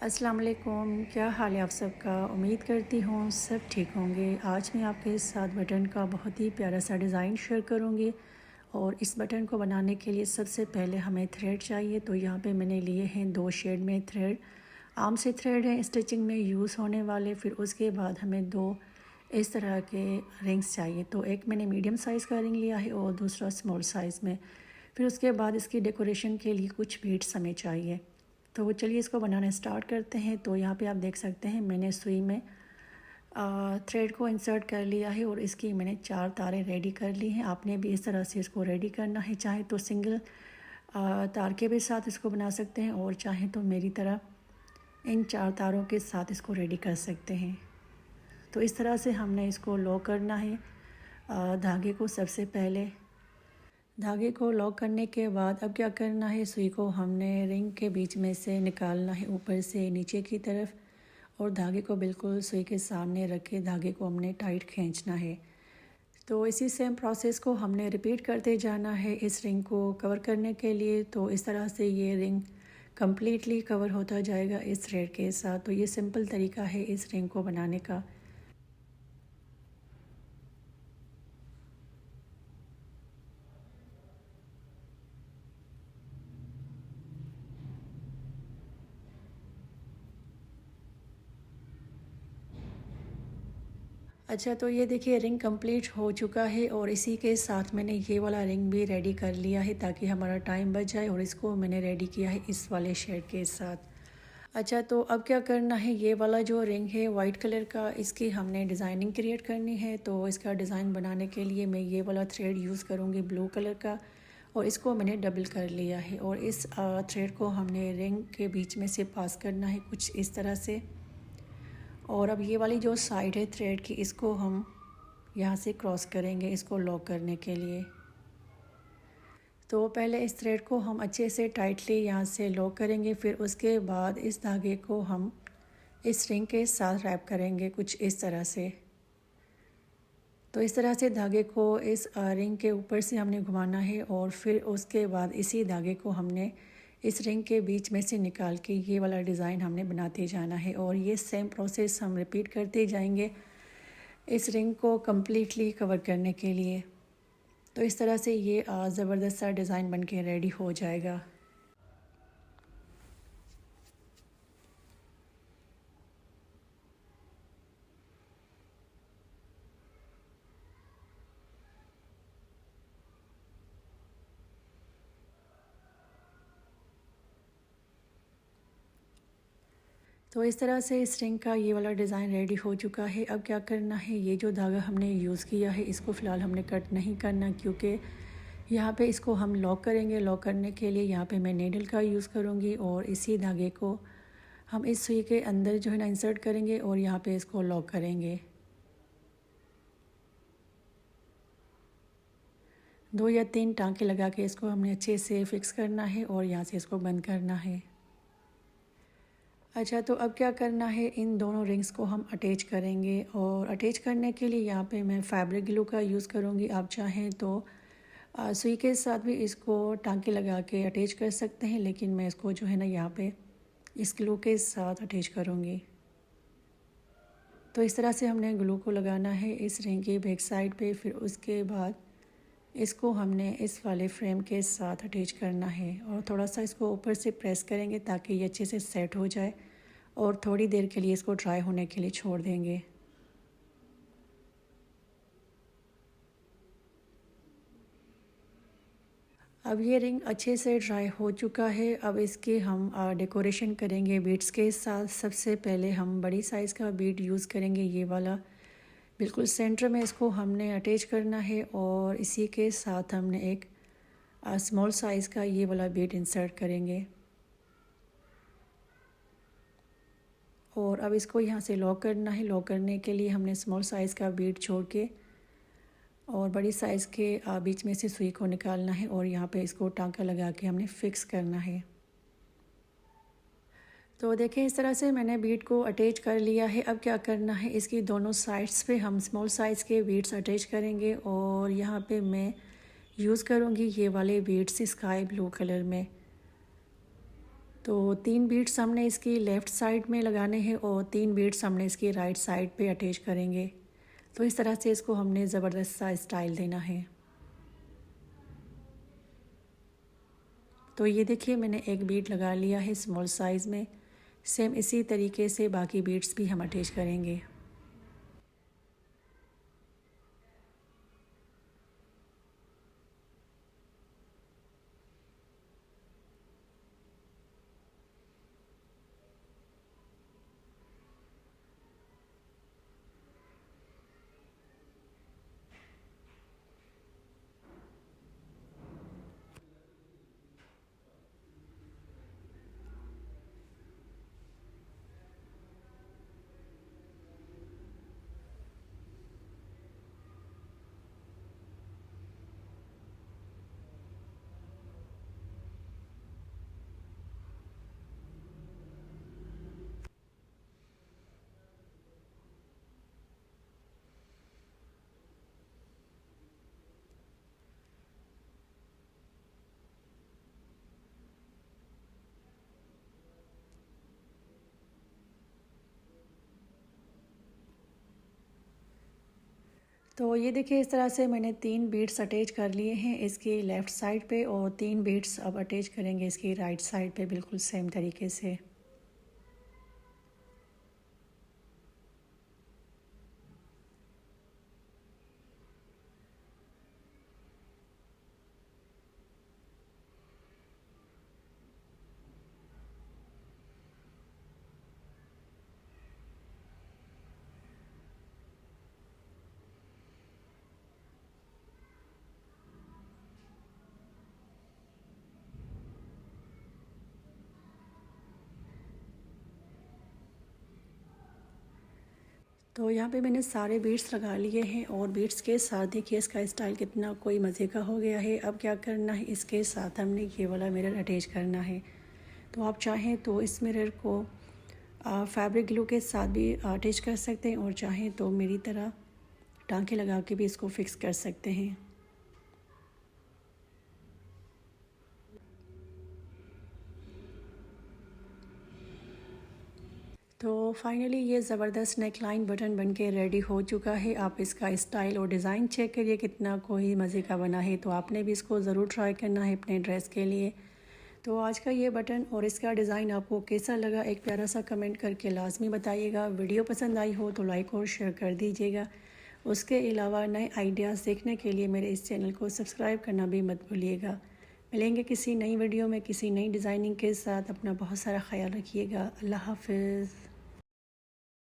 अस्सलाम वालेकुम। क्या हाल है आप सबका? उम्मीद करती हूँ सब ठीक होंगे। आज मैं आपके साथ बटन का बहुत ही प्यारा सा डिज़ाइन शेयर करूँगी और इस बटन को बनाने के लिए सबसे पहले हमें थ्रेड चाहिए। तो यहाँ पे मैंने लिए हैं 2 शेड में थ्रेड। आम से थ्रेड हैं स्टिचिंग में यूज़ होने वाले। फिर उसके बाद हमें 2 इस तरह के रिंग्स चाहिए। तो एक मैंने मीडियम साइज़ का रिंग लिया है और दूसरा स्मॉल साइज़ में। फिर उसके बाद इसकी डेकोरेशन के लिए कुछ बीड्स हमें चाहिए। तो चलिए इसको बनाना स्टार्ट करते हैं। तो यहाँ पे आप देख सकते हैं मैंने सुई में थ्रेड को इंसर्ट कर लिया है और इसकी मैंने 4 तारें रेडी कर ली हैं। आपने भी इस तरह से इसको रेडी करना है। चाहे तो सिंगल तार के भी साथ इसको बना सकते हैं और चाहे तो मेरी तरह इन 4 तारों के साथ इसको रेडी कर सकते हैं। तो इस तरह से हमने इसको लॉक करना है धागे को। सबसे पहले धागे को लॉक करने के बाद अब क्या करना है, सुई को हमने रिंग के बीच में से निकालना है ऊपर से नीचे की तरफ और धागे को बिल्कुल सुई के सामने रख के धागे को हमने टाइट खींचना है। तो इसी सेम प्रोसेस को हमने रिपीट करते जाना है इस रिंग को कवर करने के लिए। तो इस तरह से ये रिंग कम्प्लीटली कवर होता जाएगा इस थ्रेड के साथ। तो ये सिंपल तरीका है इस रिंग को बनाने का। अच्छा, तो ये देखिए रिंग कंप्लीट हो चुका है और इसी के साथ मैंने ये वाला रिंग भी रेडी कर लिया है ताकि हमारा टाइम बच जाए। और इसको मैंने रेडी किया है इस वाले शेड के साथ। अच्छा, तो अब क्या करना है, ये वाला जो रिंग है वाइट कलर का, इसकी हमने डिज़ाइनिंग क्रिएट करनी है। तो इसका डिज़ाइन बनाने के लिए मैं ये वाला थ्रेड यूज़ करूँगी ब्लू कलर का और इसको मैंने डबल कर लिया है। और इस थ्रेड को हमने रिंग के बीच में से पास करना है कुछ इस तरह से। और अब ये वाली जो साइड है थ्रेड की, इसको हम यहाँ से क्रॉस करेंगे इसको लॉक करने के लिए। तो पहले इस थ्रेड को हम अच्छे से टाइटली यहाँ से लॉक करेंगे। फिर उसके बाद इस धागे को हम इस रिंग के साथ रैप करेंगे कुछ इस तरह से। तो इस तरह से धागे को इस रिंग के ऊपर से हमने घुमाना है और फिर उसके बाद इसी धागे को हमने इस रिंग के बीच में से निकाल के ये वाला डिज़ाइन हमने बनाते जाना है। और ये सेम प्रोसेस हम रिपीट करते जाएंगे इस रिंग को कम्प्लीटली कवर करने के लिए। तो इस तरह से ये ज़बरदस्त सा डिज़ाइन बन के रेडी हो जाएगा। तो इस तरह से इस रिंग का ये वाला डिज़ाइन रेडी हो चुका है। अब क्या करना है, ये जो धागा हमने यूज़ किया है इसको फ़िलहाल हमने कट नहीं करना, क्योंकि यहाँ पे इसको हम लॉक करेंगे। लॉक करने के लिए यहाँ पे मैं नीडल का यूज़ करूँगी और इसी धागे को हम इस सुई के अंदर जो है ना इंसर्ट करेंगे और यहाँ पे इसको लॉक करेंगे। 2 या 3 टाँके लगा के इसको हमने अच्छे से फिक्स करना है और यहाँ से इसको बंद करना है। अच्छा, तो अब क्या करना है, इन दोनों रिंग्स को हम अटैच करेंगे और अटैच करने के लिए यहाँ पे मैं फैब्रिक ग्लू का यूज़ करूँगी। आप चाहें तो सुई के साथ भी इसको टाँके लगा के अटैच कर सकते हैं, लेकिन मैं इसको जो है ना यहाँ पे इस ग्लू के साथ अटैच करूँगी। तो इस तरह से हमने ग्लू को लगाना है इस रिंग की बैक साइड पे। फिर उसके बाद इसको हमने इस वाले फ्रेम के साथ अटैच करना है और थोड़ा सा इसको ऊपर से प्रेस करेंगे ताकि ये अच्छे से सेट हो जाए और थोड़ी देर के लिए इसको ड्राई होने के लिए छोड़ देंगे। अब ये रिंग अच्छे से ड्राई हो चुका है। अब इसकी हम डेकोरेशन करेंगे बीड्स के साथ। सबसे पहले हम बड़ी साइज़ का बीड यूज़ करेंगे, ये वाला बिल्कुल सेंटर में इसको हमने अटैच करना है और इसी के साथ हमने एक स्मॉल साइज़ का ये वाला बीड इंसर्ट करेंगे। और अब इसको यहाँ से लॉक करना है। लॉक करने के लिए हमने स्मॉल साइज़ का बीड छोड़ के और बड़ी साइज़ के बीच में से सुई को निकालना है और यहाँ पे इसको टाँका लगा के हमने फ़िक्स करना है। तो देखें इस तरह से मैंने बीड को अटैच कर लिया है। अब क्या करना है, इसकी दोनों साइड्स पे हम स्मॉल साइज़ के बीड्स अटैच करेंगे और यहाँ पे मैं यूज़ करूँगी ये वाले बीड्स स्काई ब्लू कलर में। तो 3 बीड्स हमने इसकी लेफ़्ट साइड में लगाने हैं और 3 बीड्स हमने इसकी राइट साइड पे अटैच करेंगे। तो इस तरह से इसको हमने ज़बरदस्त सा स्टाइल देना है। तो ये देखिए मैंने एक बीड लगा लिया है स्मॉल साइज़ में। सेम इसी तरीके से बाकी बीड्स भी हम अटैच करेंगे। तो ये देखिए इस तरह से मैंने 3 बीड्स अटैच कर लिए हैं इसकी लेफ़्ट साइड पे और 3 बीड्स अब अटैच करेंगे इसकी राइट साइड पे बिल्कुल सेम तरीके से। तो यहाँ पे मैंने सारे बीड्स लगा लिए हैं और बीड्स के साथ देखिए इसका स्टाइल कितना कोई मज़े का हो गया है। अब क्या करना है, इसके साथ हमने ये वाला मिरर अटैच करना है। तो आप चाहें तो इस मिरर को फैब्रिक ग्लू के साथ भी अटैच कर सकते हैं और चाहें तो मेरी तरह टाँके लगा के भी इसको फिक्स कर सकते हैं। तो फाइनली ये ज़बरदस्त नेकलाइन बटन बनके रेडी हो चुका है। आप इसका स्टाइल और डिज़ाइन चेक करिए कितना कोई मज़े का बना है। तो आपने भी इसको ज़रूर ट्राई करना है अपने ड्रेस के लिए। तो आज का ये बटन और इसका डिज़ाइन आपको कैसा लगा, एक प्यारा सा कमेंट करके लाजमी बताइएगा। वीडियो पसंद आई हो तो लाइक और शेयर कर दीजिएगा। उसके अलावा नए आइडियाज़ देखने के लिए मेरे इस चैनल को सब्सक्राइब करना भी मत भूलिएगा। मिलेंगे किसी नई वीडियो में किसी नई डिज़ाइनिंग के साथ। अपना बहुत सारा ख्याल रखिएगा। अल्लाह हाफ़िज़।